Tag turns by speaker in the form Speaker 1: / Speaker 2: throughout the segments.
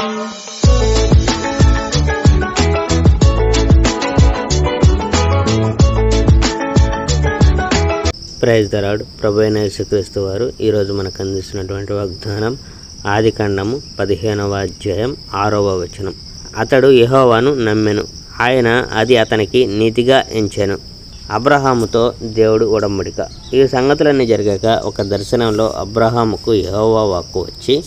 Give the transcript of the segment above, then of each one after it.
Speaker 1: Praise the lord. ప్రభువైన యేసుక్రీస్తు వారు ఈరోజు మనకు అందిస్తున్నటువంటి వాగ్దానం ఆదికాండము 15వ అధ్యాయం 6వ వచనం. అతడు యెహోవాను నమ్మెను, ఆయన అది అతనికి నీతిగా ఎంచెను. అబ్రహాముతో దేవుడు ఉడంబడిక. ఈ సంగతులన్నీ జరిగాక ఒక దర్శనంలో అబ్రహాముకు యెహోవా వాక్కు వచ్చి,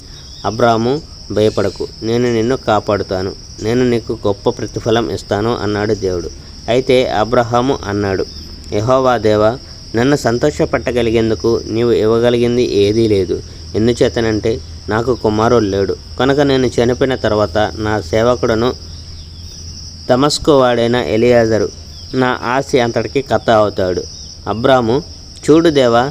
Speaker 1: అబ్రాహాము భయపడకు, నేను నిన్ను కాపాడుతాను, నేను నీకు గొప్ప ప్రతిఫలం ఇస్తాను అన్నాడు దేవుడు. అయితే అబ్రహాము అన్నాడు, యెహోవా దేవా, నన్ను సంతోషపెట్టగలిగేందుకు నీవు ఇవ్వగలిగింది ఏదీ లేదు. ఎందుచేతనంటే నాకు కుమారుడు లేడు, కనుక నేను చనిపోయిన తర్వాత నా సేవకుడును దమస్కు వాడైన ఎలియాజరు నా ఆస్తి అంతటికి కర్త అవుతాడు. అబ్రాము, చూడు దేవా,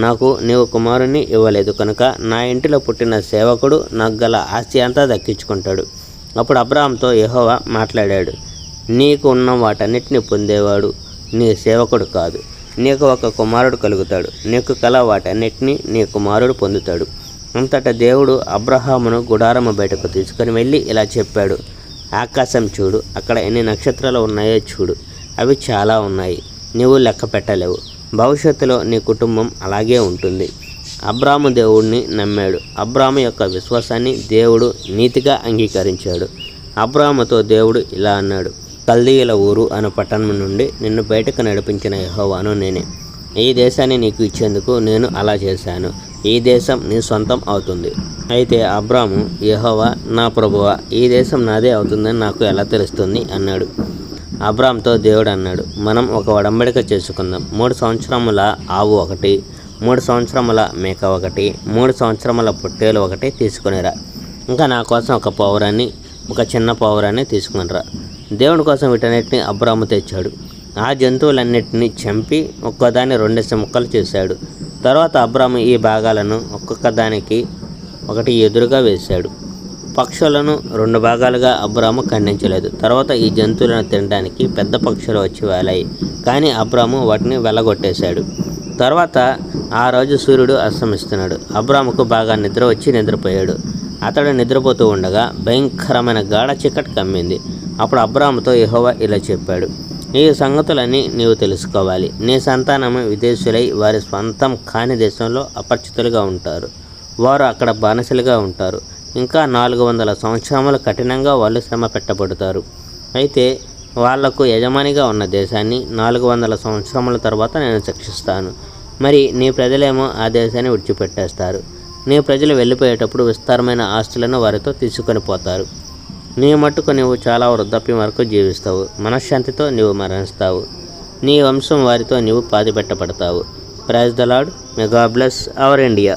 Speaker 1: నాకు నీవు కుమారుని ఇవ్వలేదు, కనుక నా ఇంటిలో పుట్టిన సేవకుడు నాకు గల ఆస్తి అంతా దక్కించుకుంటాడు. అప్పుడు అబ్రాహాముతో యెహోవా మాట్లాడాడు, నీకు ఉన్న వాటన్నిటిని పొందేవాడు నీ సేవకుడు కాదు, నీకు ఒక కుమారుడు కలుగుతాడు, నీకు కల వాటన్నిటినీ నీ కుమారుడు పొందుతాడు. అంతటా దేవుడు అబ్రహామును గుడారము బయటకు తీసుకొని వెళ్ళి ఇలా చెప్పాడు, ఆకాశం చూడు, అక్కడ ఎన్ని నక్షత్రాలు ఉన్నాయో చూడు, అవి చాలా ఉన్నాయి, నీవు లెక్క పెట్టలేవు. భవిష్యత్తులో నీ కుటుంబం అలాగే ఉంటుంది. అబ్రాము దేవుడిని నమ్మాడు. అబ్రాము యొక్క విశ్వాసాన్ని దేవుడు నీతిగా అంగీకరించాడు. అబ్రాముతో దేవుడు ఇలా అన్నాడు, కల్దీయుల ఊరు అను పట్టణం నుండి నిన్ను బయటకు నడిపించిన యెహోవాను నేనే. ఈ దేశాన్ని నీకు ఇచ్చేందుకు నేను అలా చేశాను. ఈ దేశం నీ సొంతం అవుతుంది. అయితే అబ్రాము, యెహోవా నా ప్రభువా, ఈ దేశం నాదే అవుతుందని నాకు ఎలా తెలుస్తుంది అన్నాడు. అబ్రాముతో దేవుడు అన్నాడు, మనం ఒక ఒడంబడిక చేసుకుందాం. 3 సంవత్సరముల ఆవు ఒకటి, 3 సంవత్సరముల మేక ఒకటి, 3 సంవత్సరముల పొట్టేలు ఒకటి తీసుకునిరా. ఇంకా నా కోసం ఒక పౌరాన్ని, ఒక చిన్న పౌరాన్ని తీసుకునిరా. దేవుని కోసం వీటన్నిటిని అబ్రాము తెచ్చాడు. ఆ జంతువులన్నిటిని చంపి ఒక్కదాన్ని 2 ముక్కలు చేశాడు. తర్వాత అబ్రాము ఈ భాగాలను ఒక్కొక్క దానికి ఒకటి ఎదురుగా వేశాడు. పక్షులను 2 భాగాలుగా అబ్రాము ఖండించలేదు. తర్వాత ఈ జంతువులను తినడానికి పెద్ద పక్షులు వచ్చి వాలాయి, కానీ అబ్రాము వాటిని వెళ్ళగొట్టేశాడు. తర్వాత ఆ రోజు సూర్యుడు అస్తమిస్తున్నాడు. అబ్రాముకు బాగా నిద్ర వచ్చి నిద్రపోయాడు. అతడు నిద్రపోతూ ఉండగా భయంకరమైన గాఢ చీకటి కమ్మింది. అప్పుడు అబ్రాముతో యెహోవా ఇలా చెప్పాడు, ఈ సంగతులన్నీ నీవు తెలుసుకోవాలి. నీ సంతానము విదేశీయులై వారి స్వంతం కాని దేశంలో అపరిచితులుగా ఉంటారు. వారు అక్కడ బానిసలుగా ఉంటారు. ఇంకా 400 సంవత్సరములు కఠినంగా వాళ్ళు శ్రమ పెట్టబడతారు. అయితే వాళ్లకు యజమానిగా ఉన్న దేశాన్ని 400 సంవత్సరముల తర్వాత నేను శిక్షిస్తాను. మరి నీ ప్రజలేమో ఆ దేశాన్ని విడిచిపెట్టేస్తారు. నీ ప్రజలు వెళ్ళిపోయేటప్పుడు విస్తారమైన ఆస్తులను వారితో తీసుకొని పోతారు. నీ మట్టుకు నీవు చాలా వృద్ధాప్యం వరకు జీవిస్తావు. మనశ్శాంతితో నీవు మరణిస్తావు. నీ వంశం వారితో నీవు పాతిపెట్టబడతావు. Praise the Lord. May God bless our India.